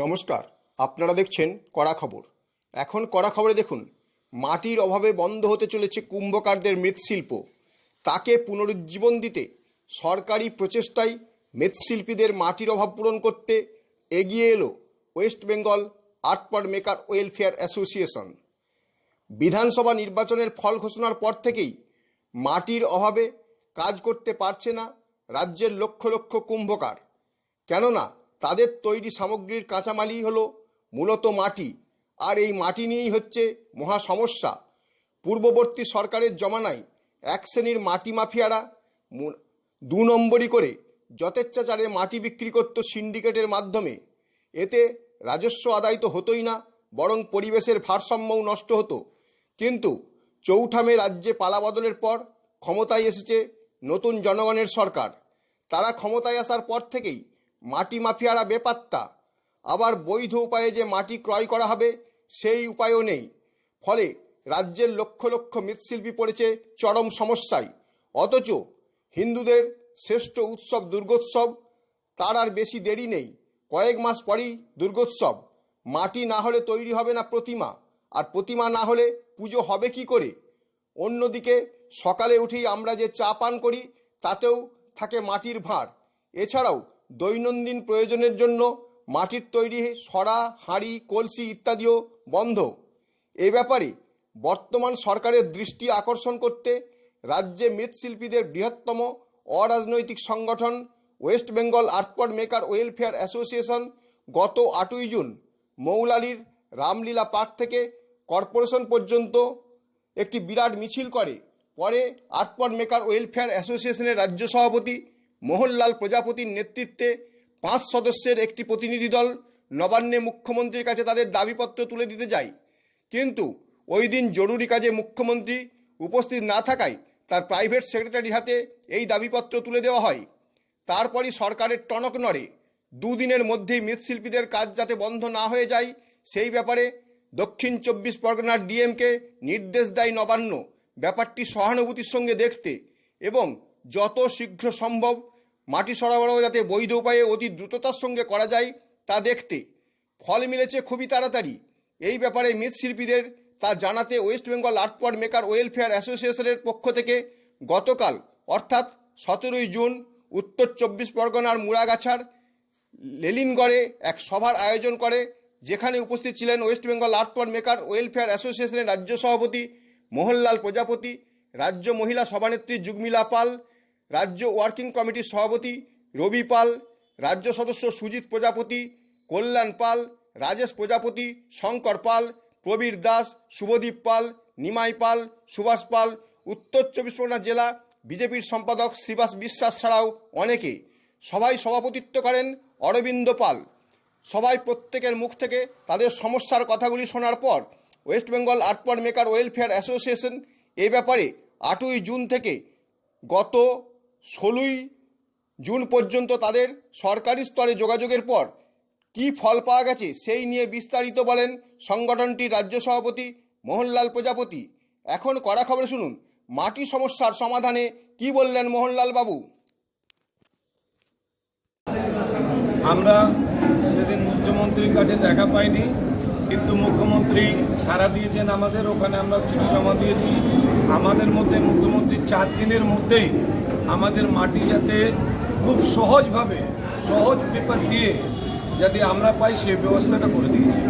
নমস্কার, আপনারা দেখছেন কড়া খবর। এখন কড়া খবরে দেখুন, মাটির অভাবে বন্ধ হতে চলেছে কুম্ভকারদের মৃৎশিল্প। তাকে পুনরুজ্জীবন দিতে সরকারি প্রচেষ্টায় মৃৎশিল্পীদের মাটির অভাব পূরণ করতে এগিয়ে এলো ওয়েস্ট বেঙ্গল আর্টপার্ট মেকার ওয়েলফেয়ার অ্যাসোসিয়েশন। বিধানসভা নির্বাচনের ফল ঘোষণার পর থেকেই মাটির অভাবে কাজ করতে পারছে না রাজ্যের লক্ষ লক্ষ কুম্ভকার। কেননা তাদের তৈরি সামগ্রীর কাঁচামালই হলো মূলত মাটি, আর এই মাটি নিয়েই হচ্ছে মহা সমস্যা। পূর্ববর্তী সরকারের জমানায় এক শ্রেণীর মাটি মাফিয়ারা 2 নম্বরই করে যথেচ্ছাচারে মাটি বিক্রি করত সিন্ডিকেটের মাধ্যমে। এতে রাজস্ব আদায় তো হতোই না, বরং পরিবেশের ভারসাম্যও নষ্ট হতো। কিন্তু চৌঠামে রাজ্যে পালাবদলের পর ক্ষমতায় এসেছে নতুন জনগণের সরকার। তারা ক্ষমতায় আসার পর থেকেই মাটি মাফিয়ারা বেপাত্তা। আবার বৈধ উপায়ে যে মাটি ক্রয় করা হবে সেই উপায়ও নেই। ফলে রাজ্যের লক্ষ লক্ষ মৃৎশিল্পী পড়েছে চরম সমস্যায়। অথচ হিন্দুদের শ্রেষ্ঠ উৎসব দুর্গোৎসব, তার আর বেশি দেরি নেই। কয়েক মাস পরেই দুর্গোৎসব। মাটি না হলে তৈরি হবে না প্রতিমা, আর প্রতিমা না হলে পুজো হবে কি করে? অন্যদিকে সকালে উঠেই আমরা যে চা পান করি তাতেও থাকে মাটির ভাঁড়। এছাড়াও দৈনন্দিন প্রয়োজনের জন্য মাটির তৈরি সরা, হাঁড়ি, কলসি ইত্যাদিও বন্ধ। এ ব্যাপারে বর্তমান সরকারের দৃষ্টি আকর্ষণ করতে রাজ্যে মৃৎশিল্পীদের বৃহত্তম অরাজনৈতিক সংগঠন ওয়েস্ট বেঙ্গল আর্টপার্ট মেকার ওয়েলফেয়ার অ্যাসোসিয়েশন গত 8ই জুন মৌলালির রামলীলা পার্ক থেকে কর্পোরেশন পর্যন্ত একটি বিরাট মিছিল করে। পরে আর্টপার্ট মেকার ওয়েলফেয়ার অ্যাসোসিয়েশনের রাজ্য সভাপতি মোহনলাল প্রজাপতির নেতৃত্বে 5 সদস্যের একটি প্রতিনিধি দল নবান্নে মুখ্যমন্ত্রীর কাছে তাদের দাবিপত্র তুলে দিতে যায়। কিন্তু ওই দিন জরুরি কাজে মুখ্যমন্ত্রী উপস্থিত না থাকায় তার প্রাইভেট সেক্রেটারির হাতে এই দাবিপত্র তুলে দেওয়া হয়। তারপরই সরকারের টনক নড়ে। 2 দিনের মধ্যেই মৃৎশিল্পীদের কাজ যাতে বন্ধ না হয়ে যায় সেই ব্যাপারে দক্ষিণ 24 পরগনার ডিএমকে নির্দেশ দেয় নবান্ন ব্যাপারটি সহানুভূতির সঙ্গে দেখতে এবং যত শীঘ্র সম্ভব মাটি সরবরাহ যাতে বৈধ উপায়ে অতি দ্রুততার সঙ্গে করা যায় তা দেখতে। ফল মিলেছে খুবই তাড়াতাড়ি। এই ব্যাপারে মৃৎশিল্পীদের তা জানাতে ওয়েস্ট বেঙ্গল আর্টপার্ট মেকার ওয়েলফেয়ার অ্যাসোসিয়েশনের পক্ষ থেকে গতকাল অর্থাৎ 17ই জুন উত্তর 24 পরগনার মুড়াগাছার লেলিনগড়ে এক সভার আয়োজন করে, যেখানে উপস্থিত ছিলেন ওয়েস্ট বেঙ্গল আর্টপার্ট মেকার ওয়েলফেয়ার অ্যাসোসিয়েশনের রাজ্য সভাপতি মোহনলাল প্রজাপতি, রাজ্য মহিলা সভানেত্রী যুগমিলা পাল, রাজ্য ওয়ার্কিং কমিটির সভাপতি রবি পাল, রাজ্য সদস্য সুজিত প্রজাপতি, কল্যাণ পাল, রাজেশ প্রজাপতি, শঙ্কর পাল, প্রবীর দাস, শুভদীপ পাল, নিমাই পাল, সুভাষ পাল, উত্তর 24 পরগনা জেলা বিজেপির সম্পাদক শ্রীবাস বিশ্বাস ছাড়াও অনেকে। সভায় সভাপতিত্ব করেন অরবিন্দ পাল। সবাই প্রত্যেকের মুখ থেকে তাদের সমস্যার কথাগুলি শোনার পর ওয়েস্ট বেঙ্গল আর্টপার্ট মেকার ওয়েলফেয়ার অ্যাসোসিয়েশন এ ব্যাপারে 8ই জুন থেকে গত 16ই জুন পর্যন্ত তাদের সরকারি স্তরে যোগাযোগের পর কী ফল পাওয়া গেছে সেই নিয়ে বিস্তারিত বলেন সংগঠনটির রাজ্য সভাপতি মোহনলাল প্রজাপতি। এখন কড়া খবরে শুনুন মাটি সমস্যার সমাধানে কি বললেন মোহনলাল বাবু। আমরা সেদিন মুখ্যমন্ত্রীর কাছে দেখা পাইনি, কিন্তু মুখ্যমন্ত্রী সাড়া দিয়েছেন আমাদের। ওখানে আমরা চিঠি জমা দিয়েছি। আমাদের মধ্যে মুখ্যমন্ত্রী 4 দিনের মধ্যেই আমাদের মাটি যাতে খুব সহজভাবে সহজ পেপার দিয়ে যাতে আমরা পাই সেই ব্যবস্থাটা করে দিয়েছি।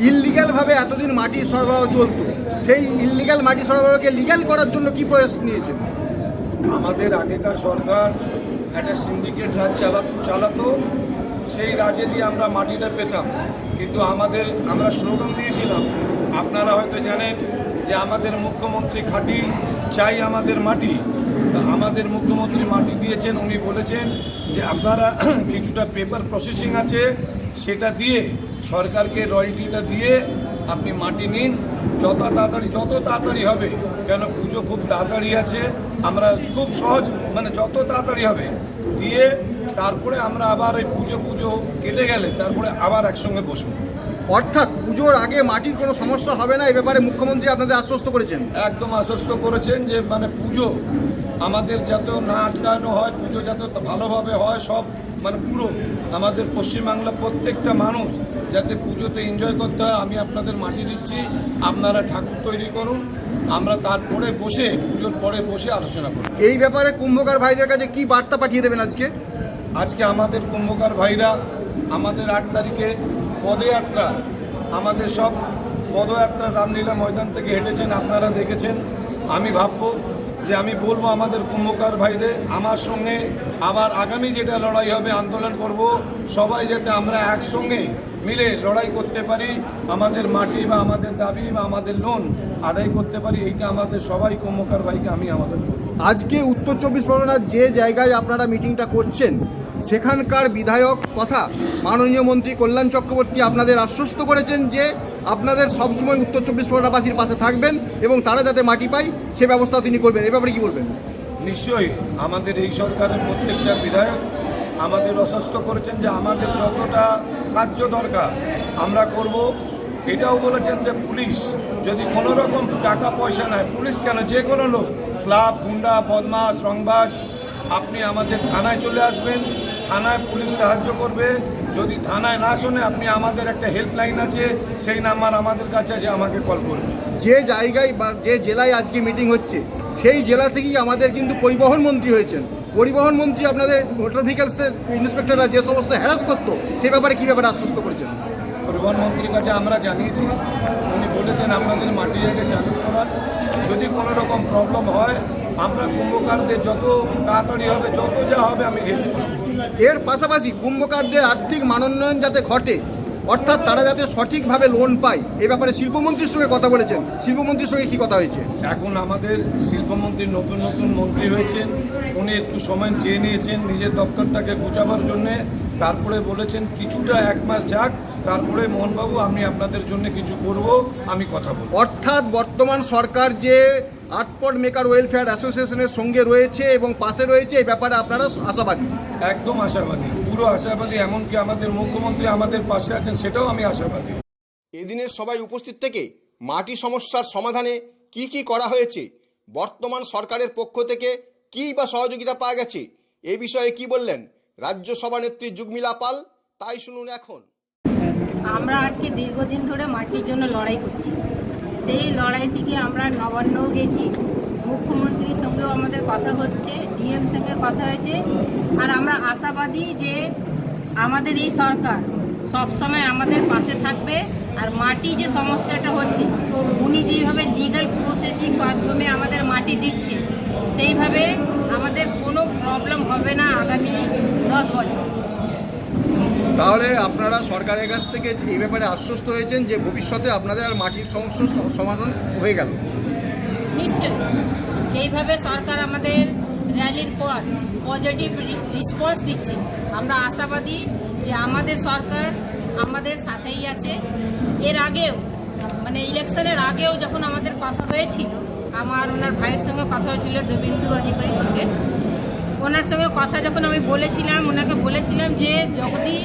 ইললিগ্যালভাবে এতদিন মাটি সরবরাহ চলতো, সেই ইললিগ্যাল মাটি সরবরাহকে লিগ্যাল করার জন্য কি প্রয়াস নিয়েছেন? আমাদের আগেকার সরকার একটা সিন্ডিকেট রাজ চালাতো। সেই রাজে দিয়ে আমরা মাটিটা পেতাম, কিন্তু আমরা স্লোগান দিয়েছিলাম, আপনারা হয়তো জানেন যে আমাদের মুখ্যমন্ত্রী খাঁটি চাই আমাদের মাটি। তা আমাদের মুখ্যমন্ত্রী মাটি দিয়েছেন। উনি বলেছেন যে আপনারা কিছুটা পেপার প্রসেসিং আছে সেটা দিয়ে সরকারকে রয়্যালটিটা দিয়ে আপনি মাটি নিন, যত তাড়াতাড়ি হবে, কেন পুজো খুব তাড়াতাড়ি আছে। আমরা খুব সহজ যত তাড়াতাড়ি হবে দিয়ে তারপরে আমরা আবার ওই পুজো কেটে গেলে তারপরে আবার একসঙ্গে বসবো। অর্থাৎ পুজোর আগে মাটির কোনো সমস্যা হবে না, এই ব্যাপারে মুখ্যমন্ত্রী আপনাদের আশ্বস্ত করেছেন? একদম আশ্বস্ত করেছেন যে পুজো আমাদের যাতে না আটকানো হয়, পুজো যাতে ভালোভাবে হয়, সব মানে পুরো আমাদের পশ্চিমবাংলা প্রত্যেকটা মানুষ যাতে পুজোতে এনজয় করতে হয়, আমি আপনাদের মাটি দিচ্ছি, আপনারা ঠাকুর তৈরি করুন, আমরা তারপরে বসে পুজোর পরে বসে আলোচনা করব। এই ব্যাপারে কুম্ভকার ভাইদের কাছে কি বার্তা পাঠিয়ে দেবেন আজকে? আজকে আমাদের কুম্ভকার ভাইরা আমাদের 8 তারিখে পদযাত্রা, আমাদের সব পদযাত্রা রামলীলা ময়দান থেকে হেঁটেছেন, আপনারা দেখেছেন। আমি ভাববো যে আমি বলবো আমাদের কুম্ভকার ভাইদের আমার সঙ্গে আবার আগামী যেটা লড়াই হবে, আন্দোলন করব, সবাই যাতে আমরা একসঙ্গে মিলে লড়াই করতে পারি, আমাদের মাটি বা আমাদের দাবি বা আমাদের লোন আদায় করতে পারি, এইটা আমাদের সবাই কুম্ভকার ভাইকে আমি আমাদের বলবো। আজকে উত্তর 24 পরগনার যে জায়গায় আপনারা মিটিংটা করছেন সেখানকার বিধায়ক তথা মাননীয় মন্ত্রী কল্যাণ চক্রবর্তী আপনাদের আশ্বস্ত করেছেন যে আপনাদের সবসময় উত্তর 24 পরগনাবাসীর পাশে থাকবেন এবং তারা যাতে মাটি পায় সে ব্যবস্থা তিনি করবেন। এ ব্যাপারে কি বলবেন? নিশ্চয়ই আমাদের এই সরকারের প্রত্যেকটা বিধায়ক আমাদের আশ্বস্ত করেছেন যে আমাদের যতটা সাহায্য দরকার আমরা করব। এটাও বলেছেন যে পুলিশ যদি কোনো রকম টাকা পয়সা নেয়, পুলিশ কেন, যে কোনো লোক, ক্লাব, গুন্ডা, বদমাশ, রংবাজ, আপনি আমাদের থানায় চলে আসবেন, থানায় পুলিশ সাহায্য করবে। যদি থানায় না শোনে, আপনি আমাদের একটা হেল্পলাইন আছে, সেই নাম্বার আমাদের কাছে আছে, আমাকে কল করবে। যে জায়গায় বা যে জেলায় আজকে মিটিং হচ্ছে সেই জেলা থেকেই আমাদের কিন্তু পরিবহন মন্ত্রী হয়েছেন। পরিবহন মন্ত্রী আপনাদের মোটর ভেহিকলসের ইন্সপেক্টররা যে সমস্ত হ্যারাস করতো সেই ব্যাপারে কী ব্যাপারে আশ্বস্ত করেছেন? পরিবহন মন্ত্রীর কাছে আমরা জানিয়েছি, উনি বলেছেন আপনাদের মাটি জায়গায় চালু করার। যদি কোনো রকম প্রবলেম হয় আমরা কুম্ভকারদের যত তাড়াতাড়ি হবে, যত যা হবে আমি হেল্প করব। এর পাশাপাশি কুম্ভকারদের আর্থিক মানোন্নয়ন যাতে ঘটে, অর্থাৎ তারা যাতে সঠিকভাবে লোন পায়, এ ব্যাপারে শিল্পমন্ত্রীর সঙ্গে কথা বলেছেন। শিল্পমন্ত্রীর সঙ্গে কী কথা হয়েছে? এখন আমাদের শিল্পমন্ত্রী নতুন নতুন মন্ত্রী হয়েছেন, উনি একটু সময় চেয়ে নিয়েছেন নিজের দপ্তরটাকে গুছাবার জন্যে। তারপরে বলেছেন কিছুটা 1 মাস যাক, তারপরে মোহনবাবু আমি আপনাদের জন্য কিছু করব, আমি কথা বলব। অর্থাৎ বর্তমান সরকার যে আর্টপড মেকার ওয়েলফেয়ার অ্যাসোসিয়েশনের সঙ্গে রয়েছে এবং পাশে রয়েছে, এই ব্যাপারে আপনারা আশাবাদী? একদম আশাবাদী, পুরো আশাবাদী। এমনকি আমাদের মুখ্যমন্ত্রী আমাদের পাশে আছেন, সেটাও আমি আশাবাদী। এদিনের সবাই উপস্থিত থেকে মাটি সমস্যার সমাধানে কি কি করা হয়েছে, বর্তমান সরকারের পক্ষ থেকে কী বা সহযোগিতা পাওয়া গেছে, এ বিষয়ে কি বললেন রাজ্য সভানেত্রী যুগমিলা পাল, তাই শুনুন এখন। আমরা আজকে দীর্ঘদিন ধরে মাটির জন্য লড়াই করছি। সেই লড়াই থেকে আমরা নবান্নও গেছি, মুখ্যমন্ত্রীর সঙ্গেও আমাদের কথা হচ্ছে, ডিএম সঙ্গে কথা হয়েছে। আর আমরা আশাবাদী যে আমাদের এই সরকার সবসময় আমাদের পাশে থাকবে। আর মাটি যে সমস্যাটা হচ্ছে, উনি যেভাবে লিগ্যাল প্রসেসিং মাধ্যমে আমাদের মাটি দিচ্ছে, সেইভাবে আমাদের কোনো প্রবলেম হবে না আগামী 10 বছর। তাহলে আপনারা সরকারের কাছ থেকে এই ব্যাপারে আশ্বস্ত হয়েছেন যে ভবিষ্যতে আপনাদের আর মাটির সমস্যার সমাধান হয়ে গেল? নিশ্চয়, যেইভাবে সরকার আমাদের র্যালির পর পজিটিভ রেসপন্স দিচ্ছে, আমরা আশাবাদী যে আমাদের সরকার আমাদের সাথেই আছে। এর আগেও মানে ইলেকশনের আগেও যখন আমাদের কথা হয়েছিল, আমার ওনার ভাইয়ের সঙ্গে কথা হয়েছিল, দেবেন্দু অধিকারীর সঙ্গে, ওনার সঙ্গে কথা যখন আমি বলেছিলাম, ওনাকে বলেছিলাম যে যদি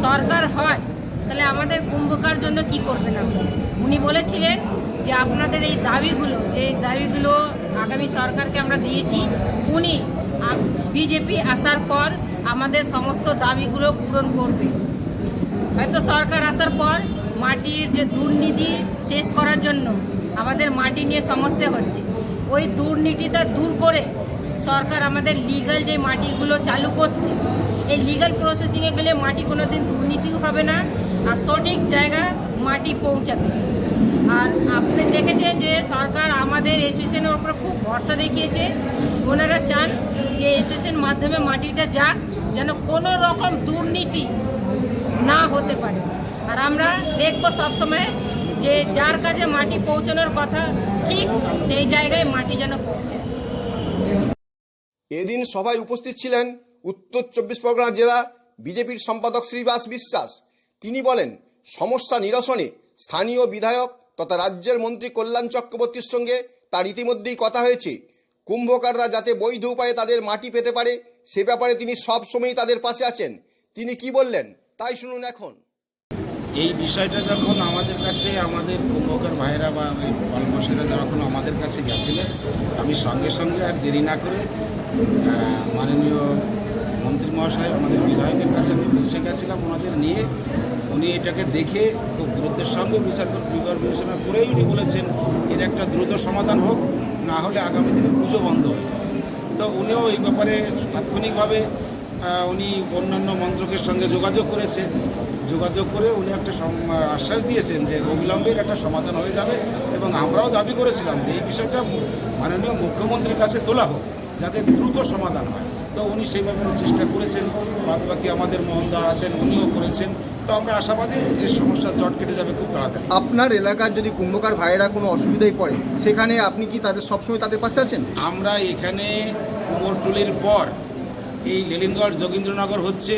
সরকার হয় তাহলে আমাদের কুম্ভকার জন্য কি করবেন আপনি। উনি বলেছিলেন যে আপনাদের এই দাবিগুলো, যে দাবিগুলো আগামী সরকারকে আমরা দিয়েছি, উনি বিজেপি আসার পর আমাদের সমস্ত দাবিগুলো পূরণ করবে। হয়তো সরকার আসার পর মাটির যে দুর্নীতি শেষ করার জন্য আমাদের মাটি নিয়ে সমস্যা হচ্ছে, ওই দুর্নীতিটা দূর করে সরকার আমাদের লিগ্যাল যে মাটিগুলো চালু করছে, এই লিগ্যাল প্রসেসিংয়ে গেলে মাটি কোনো দিন দুর্নীতিও হবে না, আর সঠিক জায়গায় মাটি পৌঁছাবে। আর আপনি দেখেছেন যে সরকার আমাদের অ্যাসোসিয়েশনের ওপর খুব ভরসা দেখিয়েছে। ওনারা চান যে অ্যাসোসিয়েশন মাধ্যমে মাটিটা যাক, যেন কোনো রকম দুর্নীতি না হতে পারে। আর আমরা দেখবো সবসময় যে যার কাছে মাটি পৌঁছানোর কথা, ঠিক সেই জায়গায় মাটি যেন পৌঁছে। এদিন সভায় উপস্থিত ছিলেন উত্তর 24 পরগনা জেলা বিজেপির সম্পাদক শ্রীবাস বিশ্বাস। তিনি বলেন, সমস্যা নিরসনে স্থানীয় বিধায়ক তথা রাজ্যের মন্ত্রী কল্যাণ চক্রবর্তীর সঙ্গে তার ইতিমধ্যেই কথা হয়েছে। কুম্ভকাররা যাতে বৈধ উপায়ে তাদের মাটি পেতে পারে সে ব্যাপারে তিনি সব সময়ই তাদের পাশে আছেন। তিনি কি বললেন তাই শুনুন এখন। এই বিষয়টা যখন আমাদের কাছে, আমাদের কুম্ভকার ভাইরা বা কলমসেরা যখন আমাদের কাছে গেছিলেন, আমি সঙ্গে সঙ্গে আর দেরি না করে মাননীয় মন্ত্রী মহাশয় আমাদের বিধায়কের কাছে আমি পৌঁছে গেছিলাম, ওনাদের নিয়ে উনি এটাকে দেখে খুব গুরুত্বের সঙ্গে বিবেচনা করেই উনি বলেছেন এর একটা দ্রুত সমাধান হোক, না হলে আগামী দিনে পুজো বন্ধ হয়ে যাবে। তো উনিও এই ব্যাপারে তাৎক্ষণিকভাবে উনি অন্যান্য মন্ত্রকের সঙ্গে যোগাযোগ করেছেন, যোগাযোগ করে উনি একটা আশ্বাস দিয়েছেন যে অবিলম্বের একটা সমাধান হয়ে যাবে, এবং আমরাও দাবি করেছিলাম যে এই বিষয়টা মাননীয় মুখ্যমন্ত্রীর কাছে তোলা হোক যাতে দ্রুত সমাধান হয়। তো উনি সেই ব্যাপারে চেষ্টা করেছেন, বাদবাকি আমাদের মোহনদা আছেন উনিও করেছেন। তো আমরা আশাবাদী যে সমস্যার জট কেটে যাবে খুব তাড়াতাড়ি। আপনার এলাকার যদি কুম্ভকার ভাইয়েরা কোনো অসুবিধায় পড়ে, সেখানে আপনি কি তাদের সবসময় তাদের পাশে আছেন? আমরা এখানে কুমোরটুলির পর এই লেলিনগড় যোগীন্দ্রনগর হচ্ছে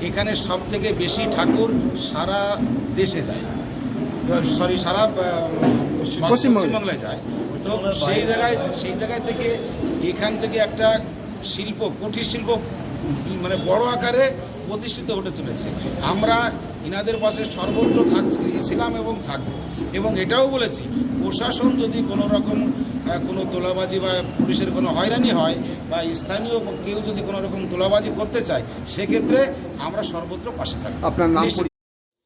এখানে সব থেকে বেশি ঠাকুর সারা দেশে যায়, সারা পশ্চিমবাংলায় যায়। তো সেই জায়গায় থেকে এখান থেকে একটা শিল্প, কুটির শিল্প মানে বড় আকারে প্রতিষ্ঠিত হতে চলেছে। আমরা এনাদের পাশে সর্বত্র ছিলাম এবং থাকবো, এবং এটাও বলেছি প্রশাসন যদি কোনো রকম কোনো তোলাবাজি বা পুলিশের কোনো হয়রানি হয় বা স্থানীয় কেউ যদি কোনো রকম তোলাবাজি করতে চায়, সেক্ষেত্রে আমরা সর্বত্র পাশে থাকবো। আপনার নাম?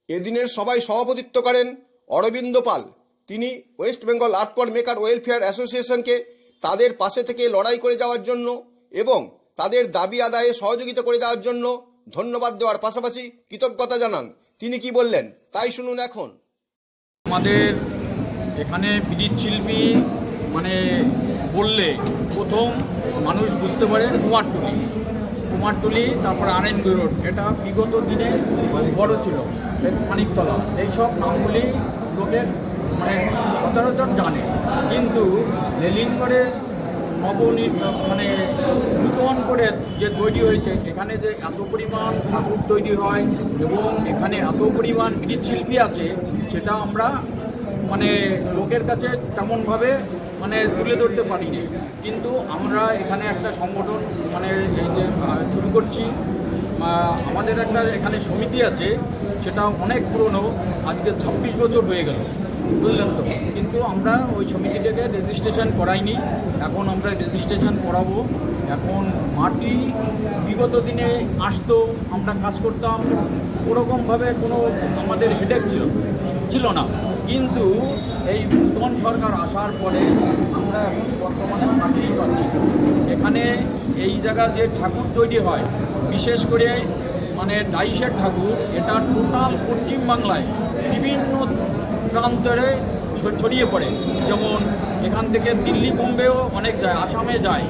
এদিনের সভায় সভাপতিত্ব করেন অরবিন্দ পাল। তিনি West Bengal art maker welfare অ্যাসোসিয়েশনকে তাদের পাশে থেকে লড়াই করে যাওয়ার জন্য এবং তাদের দাবি আদায়ে সহযোগিতা করে যাওয়ার জন্য ধন্যবাদ দেওয়ার পাশাপাশি কৃতজ্ঞতা জানান। তিনি কি বললেন তাই শুনুন এখন। আমাদের এখানে বিদ্যুৎ শিল্পী মানে বললে প্রথম মানুষ বুঝতে পারে কুমারটুলি, তারপর RNB রোড, এটা বিগত দিনে বড় ছিল, মানিকতলা, এইসব নামগুলি লোকের মানে সচরাচর জানে। কিন্তু লেলিনগড়ে মানে নূতন করে যে তৈরি হয়েছে, এখানে যে এত পরিমাণ ঠাকুর তৈরি হয় এবং এখানে এত পরিমাণ বিদ্যুৎ শিল্পী আছে, সেটা আমরা মানে লোকের কাছে তেমনভাবে মানে তুলে ধরতে পারিনি। কিন্তু আমরা এখানে একটা সংগঠন মানে এই যে শুরু করছি, আমাদের একটা এখানে সমিতি আছে, সেটা অনেক পুরনো, আজকে 26 বছর হয়ে গেল, বুঝলেন তো। কিন্তু আমরা ওই সমিতিটাকে রেজিস্ট্রেশন করাইনি, এখন আমরা রেজিস্ট্রেশন করাবো। এখন মাটি বিগত দিনে আসতো, আমরা কাজ করতাম, ওরকমভাবে কোনো আমাদের হেডেক ছিল না। কিন্তু এই নূতন সরকার আসার পরে আমরা এখন বর্তমানে মাটি পাচ্ছি। এখানে এই জায়গা যে ঠাকুর তৈরি হয়, বিশেষ করে মানে ডাইসের ঠাকুর, এটা টোটাল পশ্চিমবাংলায় বিভিন্ন প্রান্তরে ছড়িয়ে পড়ে। যেমন এখান থেকে দিল্লি, বোম্বেও অনেক যায়, আসামে যায়,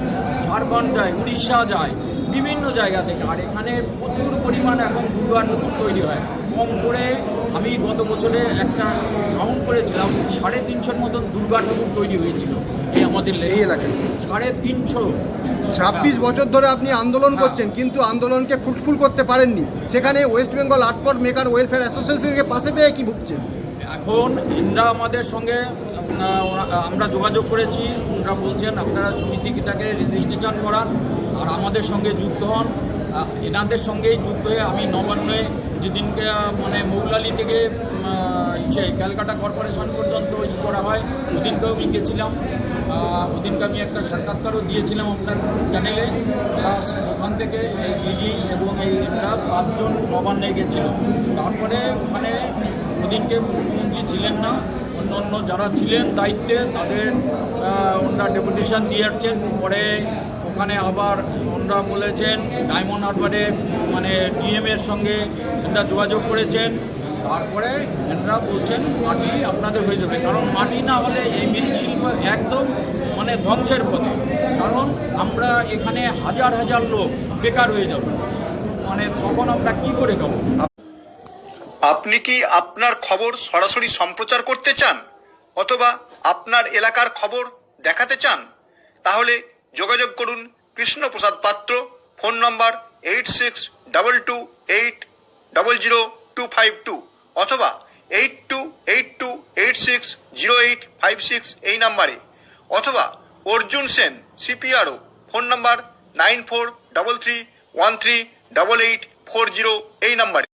ঝাড়খণ্ড যায়, উড়িষ্যা যায়, বিভিন্ন জায়গা থেকে। আর এখানে প্রচুর পরিমাণে এখন দুর্গা ঠাকুর তৈরি হয়। কম করে আমি গত বছরে একটা কাউন্ট করেছিলাম, 350 মতন দুর্গা ঠাকুর তৈরি হয়েছিল এই আমাদের এই এলাকায়। 350। 26 বছর ধরে আপনি আন্দোলন করছেন, কিন্তু আন্দোলনকে ফ্রুটফুল করতে পারেননি। সেখানে West Bengal art maker welfare অ্যাসোসিয়েশনকে পাশে পেয়ে কি ভুগছেন? এখন এনরা আমাদের সঙ্গে আমরা যোগাযোগ করেছি, ওনারা বলছেন আপনারা সমিতিটাকে রেজিস্ট্রেশন করান আর আমাদের সঙ্গে যুক্ত হন। এনাদের সঙ্গেই যুক্ত হয়ে আমি নবান্নে যেদিনকে মানে মৌলালি থেকে ক্যালকাটা কর্পোরেশন পর্যন্ত করা হয়, ওদিনকেও আমি গেছিলাম। ওদিনকে আমি একটা সাক্ষাৎকারও দিয়েছিলাম আপনার চ্যানেলে। ওখান থেকে এই ইডি এবং এই এরা 5 জন নবান্নে গেছিল। তারপরে ওখানে ওদিনকে মুখ্যমন্ত্রী ছিলেন না, অন্য যারা ছিলেন দায়িত্বে তাদের ওনারা ডেপুটেশন দিয়ে আসছেন। পরে ওখানে আবার ওনারা বলেছেন ডায়মন্ড হারবারে মানে ডিএমের সঙ্গে এনারা যোগাযোগ করেছেন। তারপরে এনারা বলছেন মাটি আপনাদের হয়ে যাবে, কারণ মাটি না হলে এই মৃৎশিল্প একদম মানে ধ্বংসের পথে। কারণ আমরা এখানে হাজার হাজার লোক বেকার হয়ে যাবে, মানে তখন আমরা কি করে খাবো? আপনি কি আপনার খবর সরাসরি সম্প্রচার করতে চান অথবা আপনার এলাকার খবর দেখাতে চান? তাহলে যোগাযোগ করুন কৃষ্ণপ্রসাদ পাত্র, ফোন নম্বর 8622800252 অথবা 8282860856 এই নাম্বারে, অথবা অর্জুন সেন CPRO, ফোন নম্বর 9433138840 এই নাম্বারে।